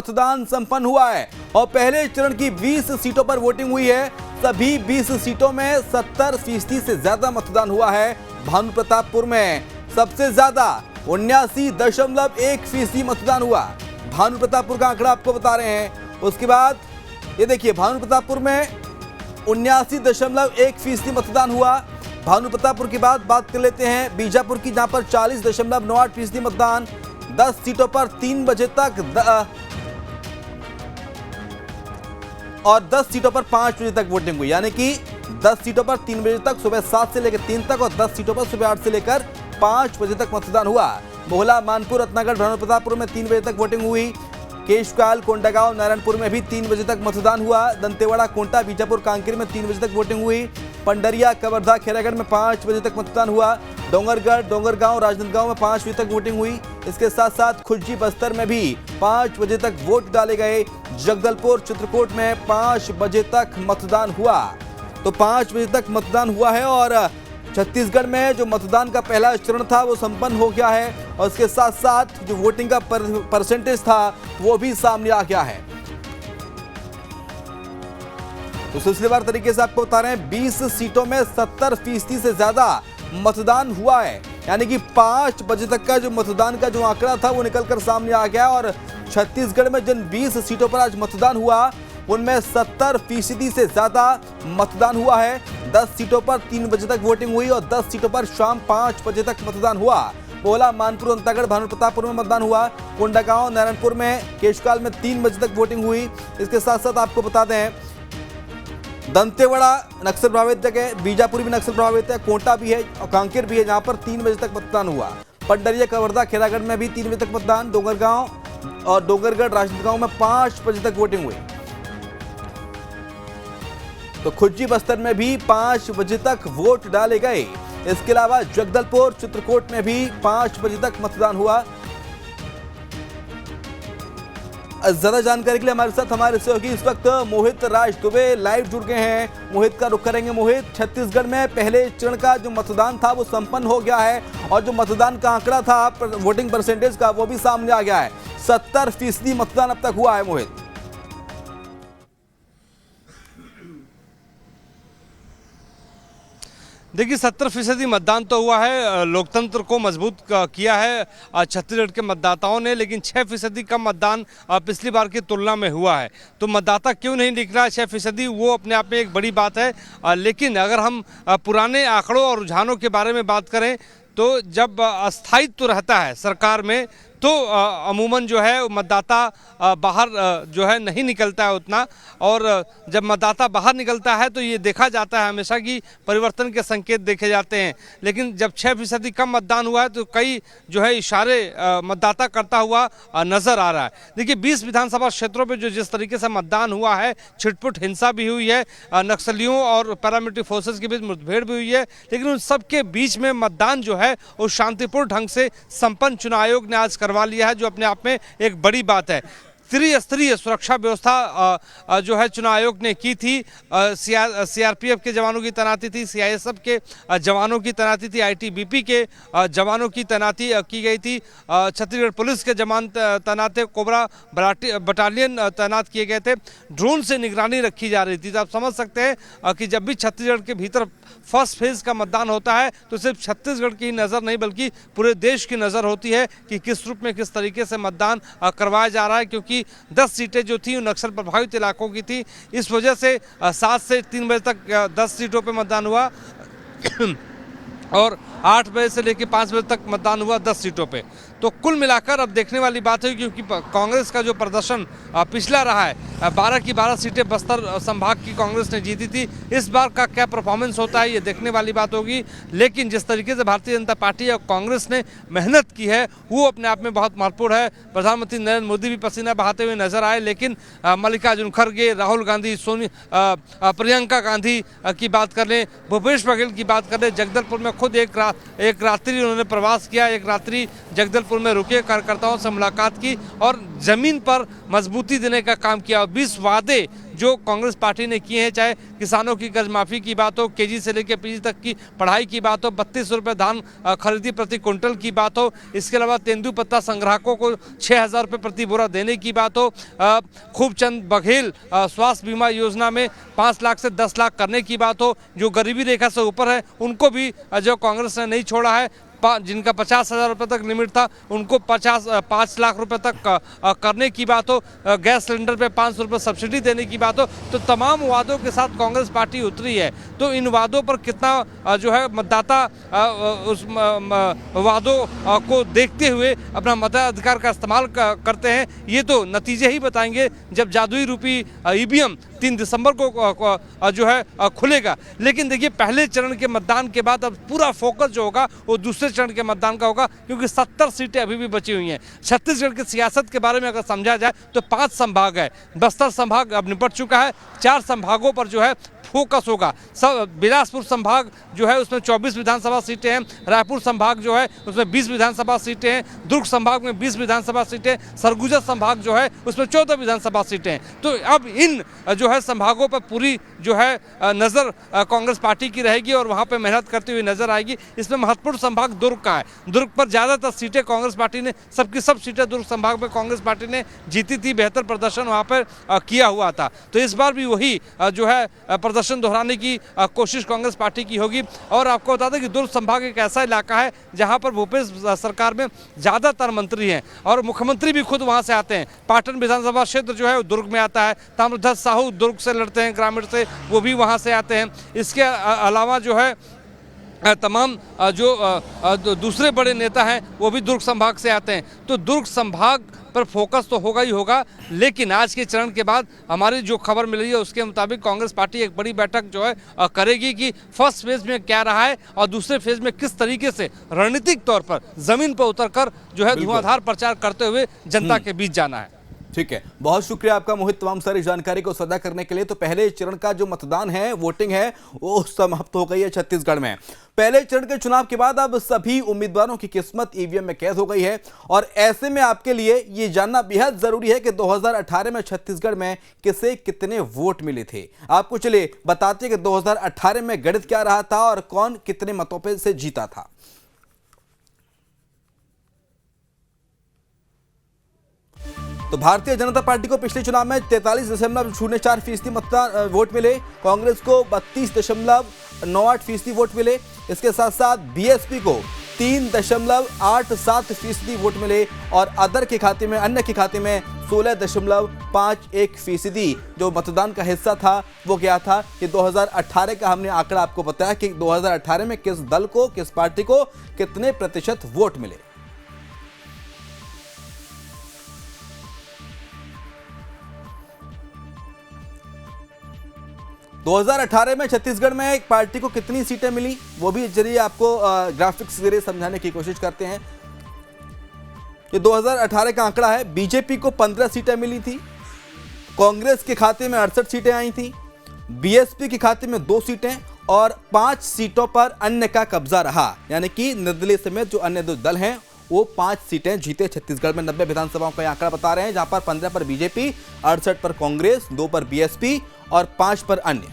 मतदान संपन्न हुआ है और पहले चरण की 20 सीटों पर वोटिंग हुई है। सभी 20 सीटों में 70% से ज्यादा मतदान हुआ है। भानु प्रतापपुर में सबसे ज्यादा 79.1% मतदान हुआ। भानु प्रतापपुर का आंकड़ा आपको बता रहे हैं। उसके बाद ये देखिए, भानु प्रतापपुर में 79.1% मतदान हुआ। भानु प्रतापपुर के बाद बात कर लेते हैं बीजापुर की, जहां पर 40.98% मतदान। 10 सीटों पर 3 बजे तक और 10 सीटों पर 5 बजे तक वोटिंग हुई, यानी कि 10 सीटों पर 3 बजे तक, सुबह 7 से लेकर 3 तक, और 10 सीटों पर सुबह 8 से लेकर 5 बजे तक मतदान हुआ। मोहला, मानपुर, रत्नागढ़, भानु प्रतापपुर में 3 बजे तक वोटिंग हुई। केशकाल, कोंडागांव, नारायणपुर में भी 3 बजे तक मतदान हुआ। दंतेवाड़ा, कोंटा, बीजापुर, कांकेर में 3 बजे तक वोटिंग हुई। पंडरिया, कवर्धा, खैरागढ़ में 5 बजे तक मतदान हुआ। डोंगरगढ़, डोंगरगांव, राजनांदगांव में 5 बजे तक वोटिंग हुई। इसके साथ साथ खुज्जी, बस्तर में भी 5 बजे तक वोट डाले गए। जगदलपुर, चित्रकूट में 5 बजे तक मतदान हुआ। तो 5 बजे तक मतदान हुआ है और छत्तीसगढ़ में जो मतदान का पहला चरण था वो संपन्न हो गया है और इसके साथ साथ जो वोटिंग का परसेंटेज था वो भी सामने आ गया है। तो सिलसिलेवार तरीके से आपको बता रहे हैं, 20 सीटों में 70% से ज्यादा मतदान हुआ है, यानी कि 5 बजे तक का जो मतदान का जो आंकड़ा था वो निकलकर सामने आ गया। और छत्तीसगढ़ में जिन 20 सीटों पर आज मतदान हुआ उनमें 70% से ज्यादा मतदान हुआ है। 10 सीटों पर 3 बजे तक वोटिंग हुई और 10 सीटों पर शाम 5 बजे तक मतदान हुआ। मोहला, मानपुर, अंतागढ़, भानु प्रतापपुर में मतदान हुआ। कोंडागांव, नारायणपुर में, केशकाल में 3 बजे तक वोटिंग हुई। इसके साथ साथ आपको बता दें, दंतेवाड़ा नक्सल प्रभावित जगह, बीजापुर भी नक्सल प्रभावित है, कोंटा भी है और कांकेर भी है, जहां पर 3 बजे तक मतदान हुआ। पंडरिया, कवर्धा, खैरागढ़ में भी 3 बजे तक मतदान। डोंगरगांव और डोंगरगढ़, राजनांदगांव में 5 बजे तक वोटिंग हुई। तो खुज्जी, बस्तर में भी 5 बजे तक वोट डाले गए। इसके अलावा जगदलपुर, चित्रकूट में भी 5 बजे तक मतदान हुआ। ज्यादा जानकारी के लिए हमारे साथ हमारे सहयोगी इस वक्त मोहित राज दुबे लाइव जुड़ गए हैं। मोहित का रुख करेंगे। मोहित, छत्तीसगढ़ में पहले चरण का जो मतदान था वो संपन्न हो गया है और जो मतदान का आंकड़ा था वोटिंग परसेंटेज का वो भी सामने आ गया है। 70% मतदान अब तक हुआ है। मोहित, देखिए 70% मतदान तो हुआ है, लोकतंत्र को मजबूत किया है छत्तीसगढ़ के मतदाताओं ने, लेकिन 6% कम मतदान पिछली बार की तुलना में हुआ है। तो मतदाता क्यों नहीं निकला 6%, वो अपने आप में एक बड़ी बात है। लेकिन अगर हम पुराने आंकड़ों और रुझानों के बारे में बात करें तो जब अस्थायित्व रहता है सरकार में तो अमूमन जो है मतदाता बाहर जो है नहीं निकलता है उतना, और जब मतदाता बाहर निकलता है तो ये देखा जाता है हमेशा कि परिवर्तन के संकेत देखे जाते हैं। लेकिन जब 6% कम मतदान हुआ है तो कई जो है इशारे मतदाता करता हुआ नज़र आ रहा है। देखिए 20 विधानसभा क्षेत्रों पर जो जिस तरीके से मतदान हुआ है, छिटपुट हिंसा भी हुई है, नक्सलियों और पैरामिलिट्री फोर्सेज के बीच मुठभेड़ भी हुई है, लेकिन उन सब के बीच में मतदान जो है वो शांतिपूर्ण ढंग से संपन्न चुनाव आयोग ने आज करवा लिया है, जो अपने आप में एक बड़ी बात है। त्रिस्तरीय सुरक्षा व्यवस्था जो है चुनाव आयोग ने की थी। सीआरपीएफ के जवानों की तैनाती थी, सीआईएसएफ के जवानों की तैनाती थी, आईटीबीपी के जवानों की तैनाती की गई थी, छत्तीसगढ़ पुलिस के जवान तैनात थे, कोबरा बटालियन तैनात किए गए थे, ड्रोन से निगरानी रखी जा रही थी। तो आप समझ सकते हैं कि जब भी छत्तीसगढ़ के भीतर फर्स्ट फेज का मतदान होता है तो सिर्फ छत्तीसगढ़ की नज़र नहीं बल्कि पूरे देश की नज़र होती है कि किस रूप में किस तरीके से मतदान करवाया जा रहा है, क्योंकि 10 सीटें जो थी नक्सल प्रभावित इलाकों की थी। इस वजह से 7 से 3 बजे तक 10 सीटों पे मतदान हुआ और 8 बजे से लेकर 5 बजे तक मतदान हुआ 10 सीटों पे। तो कुल मिलाकर अब देखने वाली बात है, क्योंकि कांग्रेस का जो प्रदर्शन पिछला रहा है, 12 की 12 सीटें बस्तर संभाग की कांग्रेस ने जीती थी, इस बार का क्या परफॉर्मेंस होता है ये देखने वाली बात होगी। लेकिन जिस तरीके से भारतीय जनता पार्टी और कांग्रेस ने मेहनत की है वो अपने आप में बहुत महत्वपूर्ण है। प्रधानमंत्री नरेंद्र मोदी भी पसीना बहाते हुए नजर आए, लेकिन मल्लिकार्जुन खड़गे, राहुल गांधी, प्रियंका गांधी की बात कर लें, भूपेश बघेल की बात कर लें, जगदलपुर में खुद एक रात्रि उन्होंने प्रवास किया, एक रात्रि जगदलपुर में रुके, कार्यकर्ताओं से मुलाकात की और जमीन पर मजबूती देने का काम किया। 20 वादे जो कांग्रेस पार्टी ने किए हैं, चाहे किसानों की कर्ज माफी की बात हो, केजी से लेकर पीजी तक की पढ़ाई की बात हो, 32 रुपये धान खरीदी प्रति क्विंटल की बात हो, इसके अलावा तेंदुपत्ता संग्राहकों को 6,000 रुपये प्रति बोरा देने की बात हो, खूबचंद बघेल स्वास्थ्य बीमा योजना में 5 लाख से 10 लाख करने की बात हो, जो गरीबी रेखा से ऊपर है उनको भी जो कांग्रेस ने नहीं छोड़ा है, जिनका 50,000 रुपये तक लिमिट था उनको 5 लाख रुपए तक करने की बात हो, गैस सिलेंडर पे 500 रुपये सब्सिडी देने की बात हो, तो तमाम वादों के साथ कांग्रेस पार्टी उतरी है। तो इन वादों पर कितना जो है मतदाता उस वादों को देखते हुए अपना मताधिकार का इस्तेमाल करते हैं, ये तो नतीजे ही बताएंगे जब जादुई रूपी ईवीएम 3 दिसंबर को जो है खुलेगा। लेकिन देखिए, पहले चरण के मतदान के बाद अब पूरा फोकस जो होगा वो दूसरे चरण के मतदान का होगा, क्योंकि 70 सीटें अभी भी बची हुई हैं। छत्तीसगढ़ की सियासत के बारे में अगर समझा जाए तो 5 संभाग है। बस्तर संभाग अब निपट चुका है, 4 संभागों पर जो है फोकस होगा। सब बिलासपुर संभाग जो है उसमें 24 विधानसभा सीटें हैं, रायपुर संभाग जो है उसमें 20 विधानसभा सीटें हैं, दुर्ग संभाग में 20 विधानसभा सीटें, सरगुजा संभाग जो है उसमें 14 विधानसभा सीटें हैं। तो अब इन जो है संभागों पर पूरी जो है नज़र कांग्रेस पार्टी की रहेगी और वहाँ पर मेहनत करती हुई नजर आएगी। इसमें महत्वपूर्ण संभाग दुर्ग का है। दुर्ग पर ज़्यादातर सीटें कांग्रेस पार्टी ने, सबकी सब सीटें दुर्ग संभाग में कांग्रेस पार्टी ने जीती थी, बेहतर प्रदर्शन वहाँ पर किया हुआ था। तो इस बार भी वही जो है प्रदर्शन दोहराने की कोशिश कांग्रेस पार्टी की होगी। और आपको बता दें कि दुर्ग संभाग एक ऐसा इलाका है जहां पर भूपेश सरकार में ज्यादातर मंत्री हैं और मुख्यमंत्री भी खुद वहां से आते हैं। पाटन विधानसभा क्षेत्र जो है वो दुर्ग में आता है, ताम्रध्वज साहू दुर्ग से लड़ते हैं, ग्रामीण से, वो भी वहां से आते हैं। इसके अलावा जो है तमाम जो दूसरे बड़े नेता हैं वो भी दुर्ग संभाग से आते हैं। तो दुर्ग संभाग पर फोकस तो होगा ही होगा, लेकिन आज के चरण के बाद हमारी जो खबर मिल रही है उसके मुताबिक कांग्रेस पार्टी एक बड़ी बैठक जो है करेगी कि फर्स्ट फेज में क्या रहा है और दूसरे फेज में किस तरीके से रणनीतिक तौर पर जमीन पर उतरकर जो है धुआंधार प्रचार करते हुए जनता के बीच जाना है। ठीक है, बहुत शुक्रिया आपका मोहित, तमाम सारी जानकारी को साझा करने के लिए। तो पहले चरण का जो मतदान है, वोटिंग है, वो समाप्त हो गई है छत्तीसगढ़ में। पहले चरण के चुनाव के बाद अब सभी उम्मीदवारों की किस्मत ईवीएम में कैद हो गई है और ऐसे में आपके लिए ये जानना बेहद जरूरी है कि 2018 में छत्तीसगढ़ में किसे कितने वोट मिले थे। आपको चलिए बताते हैं कि 2018 में गणित क्या रहा था और कौन कितने मतों पे से जीता था। तो भारतीय जनता पार्टी को पिछले चुनाव में 43.04% मतदान वोट मिले, कांग्रेस को 32.98% वोट मिले। इसके साथ साथ बीएसपी को 3.87% वोट मिले और अदर के खाते में, अन्य के खाते में 16.51% जो मतदान का हिस्सा था वो गया था। कि 2018 का हमने आंकड़ा आपको बताया कि 2018 में किस दल को, किस पार्टी को कितने प्रतिशत वोट मिले। 2018 में छत्तीसगढ़ में एक पार्टी को कितनी सीटें मिली वो भी जरिए आपको ग्राफिक्स के जरिए समझाने की कोशिश करते हैं। ये 2018 का आंकड़ा है। बीजेपी को 15 सीटें मिली थी, कांग्रेस के खाते में 68 सीटें आई थी, बीएसपी के खाते में 2 सीटें और 5 सीटों पर अन्य का कब्जा रहा। यानी कि निर्दलीय समेत जो अन्य दो दल हैं वो 5 सीटें जीते। छत्तीसगढ़ में 90 विधानसभाओं का आंकड़ा बता रहे हैं, जहां पर 15 पर बीजेपी, 68 पर कांग्रेस, 2 पर बीएसपी और 5 पर अन्य।